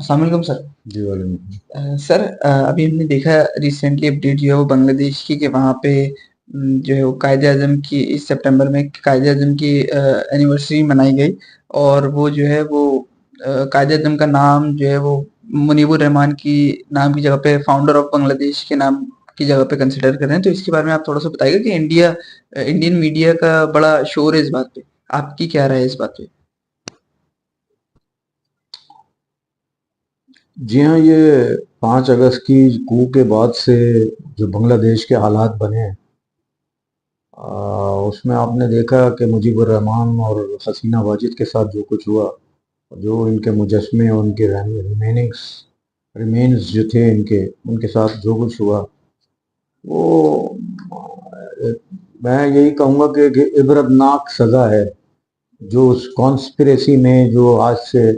السلام علیکم سر۔ جی وعلیکم سر ابھی ہم نے دیکھا ریسنٹلی اپڈیٹ جو ہے وہ بنگلہ دیش کی کہ وہاں پہ جو ہے وہ قائد اعظم کی اس سپٹمبر میں قائد اعظم کی اینیورسری منائی گئی، اور وہ جو ہے وہ قائد اعظم کا نام جو ہے وہ منیب الرحمان کی نام کی جگہ پہ فاؤنڈر آف بنگلہ دیش کے نام کی جگہ پہ کنسیڈر کر رہے ہیں، تو اس کے بارے میں آپ تھوڑا سا بتائیے گا کہ انڈین میڈیا کا بڑا شور ہے اس بات پہ، آپ کی کیا رائے ہے اس بات پہ؟ جی ہاں، یہ 5 اگست کی کو کے بعد سے جو بنگلہ دیش کے حالات بنے ہیں، اس میں آپ نے دیکھا کہ مجیب الرحمان اور حسینہ واجد کے ساتھ جو کچھ ہوا، جو ان کے مجسمے اور ان کے ریمینز جو تھے ان کے ساتھ جو کچھ ہوا، وہ میں یہی کہوں گا کہ عبرتناک سزا ہے جو اس کانسپریسی میں جو آج سے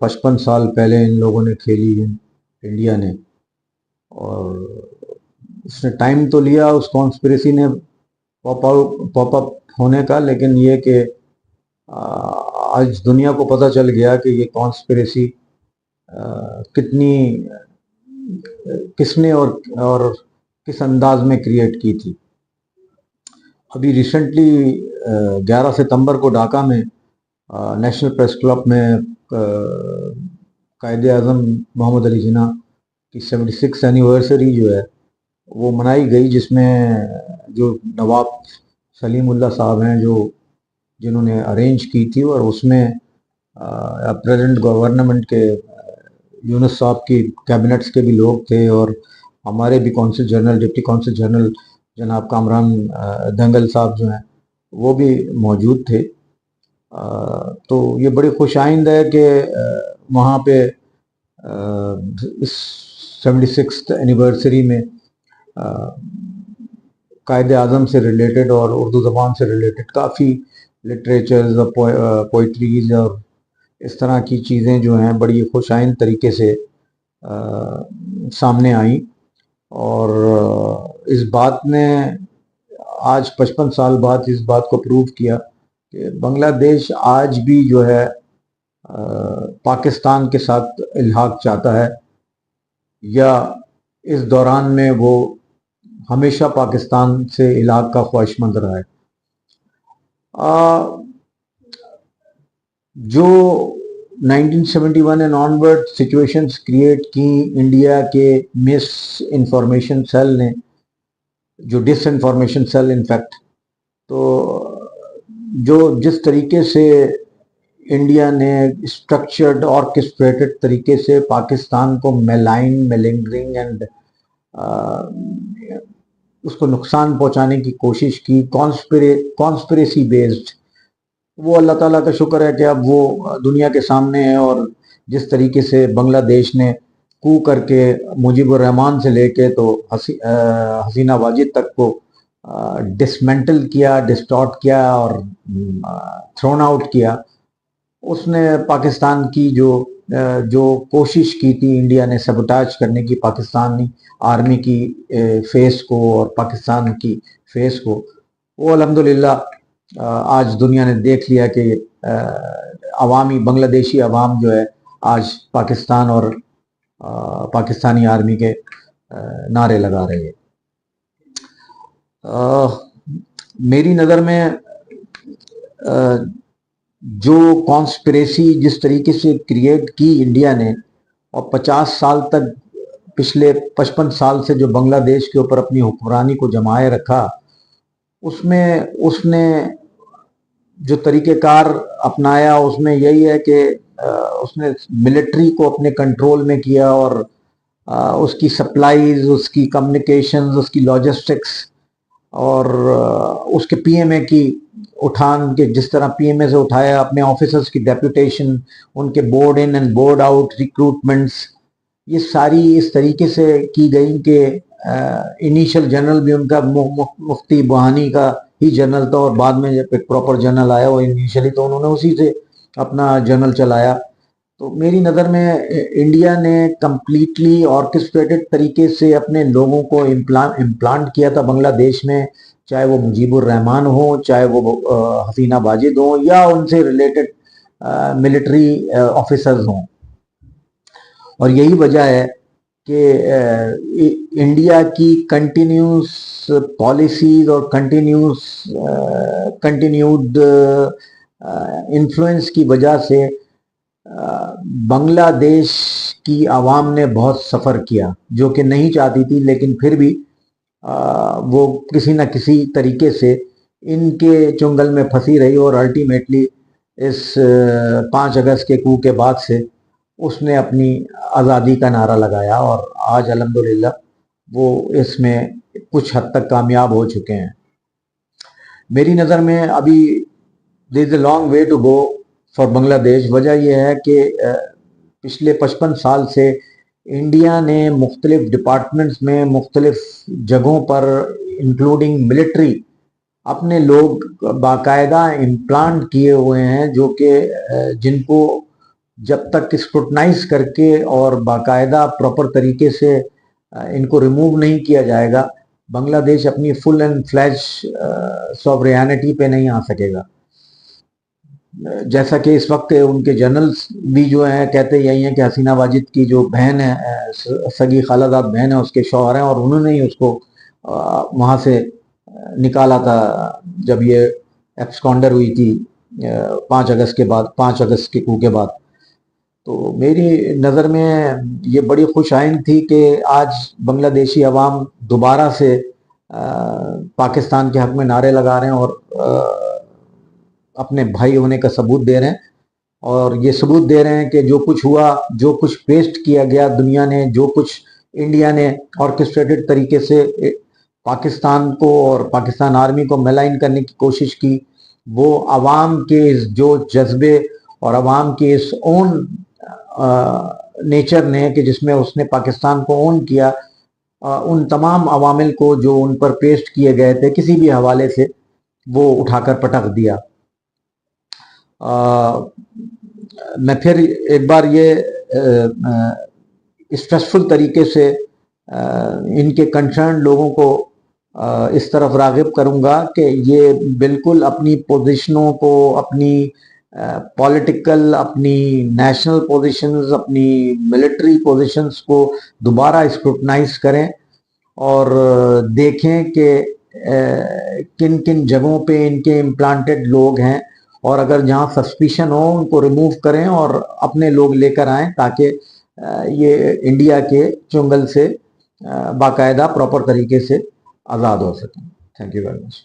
55 سال پہلے ان لوگوں نے کھیلی انڈیا نے، اور اس نے ٹائم تو لیا اس کانسپریسی نے پاپ اپ ہونے کا، لیکن یہ کہ آج دنیا کو پتہ چل گیا کہ یہ کانسپریسی کس نے اور کس انداز میں کریٹ کی تھی۔ ابھی ریسنٹلی 11 ستمبر کو ڈھاکہ میں نیشنل پریس کلب میں قائد اعظم محمد علی جناح کی 76 اینیورسری جو ہے وہ منائی گئی، جس میں جو نواب سلیم اللہ صاحب ہیں جنہوں نے ارینج کی تھی، اور اس میں پریزیڈنٹ گورنمنٹ کے یونس صاحب کی کیبنٹس کے بھی لوگ تھے، اور ہمارے بھی council general deputy council general جناب کامران دنگل صاحب جو ہیں وہ بھی موجود تھے۔ تو یہ بڑی خوش آئند ہے کہ وہاں پہ اس 76 اینیورسری میں قائد اعظم سے ریلیٹڈ اور اردو زبان سے ریلیٹڈ کافی لٹریچرز اور پوئٹریز اور اس طرح کی چیزیں جو ہیں بڑی خوش آئند طریقے سے سامنے آئیں، اور اس بات نے آج 55 سال بعد اس بات کو پروو کیا کہ بنگلہ دیش آج بھی جو ہے پاکستان کے ساتھ الحاق چاہتا ہے، یا اس دوران میں وہ ہمیشہ پاکستان سے الحاق کا خواہش مند رہا ہے۔ جو 1971 اینڈ آنورڈ سچویشنز کریٹ کی انڈیا کے مس انفارمیشن سیل نے، جو ڈس انفارمیشن سیل انفیکٹ، تو جو جس طریقے سے انڈیا نے اسٹرکچرڈ آرکسٹریٹڈ طریقے سے پاکستان کو میلنگرنگ اینڈ اس کو نقصان پہنچانے کی کوشش کی، کانسپریسی بیسڈ، وہ اللہ تعالیٰ کا شکر ہے کہ اب وہ دنیا کے سامنے ہے، اور جس طریقے سے بنگلہ دیش نے کو کر کے مجیب الرحمان سے لے کے تو حسینہ واجد تک کو ڈسمنٹل کیا، ڈسٹارٹ کیا اور تھرون آؤٹ کیا، اس نے پاکستان کی جو کوشش کی تھی انڈیا نے سبوٹاج کرنے کی پاکستانی آرمی کی فیس کو اور پاکستان کی فیس کو، وہ الحمدللہ آج دنیا نے دیکھ لیا کہ عوامی بنگلہ دیشی عوام جو ہے آج پاکستان اور پاکستانی آرمی کے نعرے لگا رہے ہیں۔ میری نظر میں جو کانسپریسی جس طریقے سے کریٹ کی انڈیا نے، اور 50 سال تک پچھلے 55 سال سے جو بنگلہ دیش کے اوپر اپنی حکمرانی کو جمائے رکھا، اس میں اس نے جو طریقہ کار اپنایا اس میں یہی ہے کہ اس نے ملٹری کو اپنے کنٹرول میں کیا، اور اس کی سپلائیز، اس کی کمیونیکیشنز، اس کی لاجسٹکس، اور اس کے پی ایم اے کی اٹھان کے جس طرح پی ایم اے سے اٹھایا، اپنے آفیسرز کی ڈیپوٹیشن، ان کے board in and board out recruitments, یہ ساری اس طریقے سے کی گئی کہ انیشل جنرل بھی ان کا مفتی بوہانی کا ہی جنرل تھا، اور بعد میں جب ایک پراپر جنرل آیا وہ انیشلی تو انہوں نے اسی سے اپنا جنرل چلایا۔ تو میری نظر میں انڈیا نے کمپلیٹلی آرکسٹریٹڈ طریقے سے اپنے لوگوں کو امپلانٹ کیا تھا بنگلہ دیش میں، چاہے وہ مجیب الرحمان ہوں، چاہے وہ حسینہ واجد ہوں، یا ان سے ریلیٹڈ ملٹری آفیسرز ہوں. اور یہی وجہ ہے کہ انڈیا کی کنٹینیوس پالیسیز اور کنٹینیوڈ انفلوئنس کی وجہ سے بنگلہ دیش کی عوام نے بہت سفر کیا، جو کہ نہیں چاہتی تھی، لیکن پھر بھی وہ کسی نہ کسی طریقے سے ان کے چنگل میں پھنسی رہی، اور الٹیمیٹلی اس 5 اگست کے coup کے بعد سے اس نے اپنی آزادی کا نعرہ لگایا، اور آج الحمدللہ وہ اس میں کچھ حد تک کامیاب ہو چکے ہیں. میری نظر میں ابھی there is a long way to go for بنگلہ دیش. وجہ یہ ہے کہ پچھلے 55 سال سے انڈیا نے مختلف ڈپارٹمنٹس میں مختلف جگہوں پر انکلوڈنگ ملٹری اپنے لوگ باقاعدہ امپلانٹ کیے ہوئے ہیں، جو کہ جن کو جب تک اسکروٹنائز کر کے اور باقاعدہ پراپر طریقے سے ان کو ریموو نہیں کیا جائے گا، بنگلہ دیش اپنی فل اینڈ فلیج سوورینٹی پہ نہیں آ سکے گا. جیسا کہ اس وقت ان کے جنرلز بھی جو ہیں کہتے یہی ہیں کہ حسینہ واجد کی جو بہن ہے، سگی خالہ زاد بہن ہے، اس کے شوہر ہیں، اور انہوں نے ہی اس کو وہاں سے نکالا تھا جب یہ ایبسکانڈر ہوئی تھی 5 اگست کے بعد، 5 اگست کے coup کے بعد. تو میری نظر میں یہ بڑی خوش آئند تھی کہ آج بنگلہ دیشی عوام دوبارہ سے پاکستان کے حق میں نعرے لگا رہے ہیں اور اپنے بھائی ہونے کا ثبوت دے رہے ہیں، اور یہ ثبوت دے رہے ہیں کہ جو کچھ ہوا، جو کچھ پیسٹ کیا گیا دنیا نے، جو کچھ انڈیا نے آرکسٹریٹڈ طریقے سے پاکستان کو اور پاکستان آرمی کو ملائن کرنے کی کوشش کی، وہ عوام کے اس جو جذبے اور عوام کے اس اون نیچر نے کہ جس میں اس نے پاکستان کو اون کیا، ان تمام عوامل کو جو ان پر پیسٹ کیے گئے تھے کسی بھی حوالے سے، وہ اٹھا کر پٹک دیا. میں پھر ایک بار یہ اسٹریسفل طریقے سے ان کے کنسرن لوگوں کو اس طرف راغب کروں گا کہ یہ بالکل اپنی پوزیشنوں کو، اپنی پولیٹیکل، اپنی نیشنل پوزیشنز، اپنی ملٹری پوزیشنز کو دوبارہ اسکروٹنائز کریں اور دیکھیں کہ کن کن جگہوں پہ ان کے امپلانٹڈ لوگ ہیں، اور اگر جہاں سسپیشن ہو ان کو ریموو کریں اور اپنے لوگ لے کر آئیں تاکہ یہ انڈیا کے چنگل سے باقاعدہ پراپر طریقے سے آزاد ہو سکیں. Thank you very much.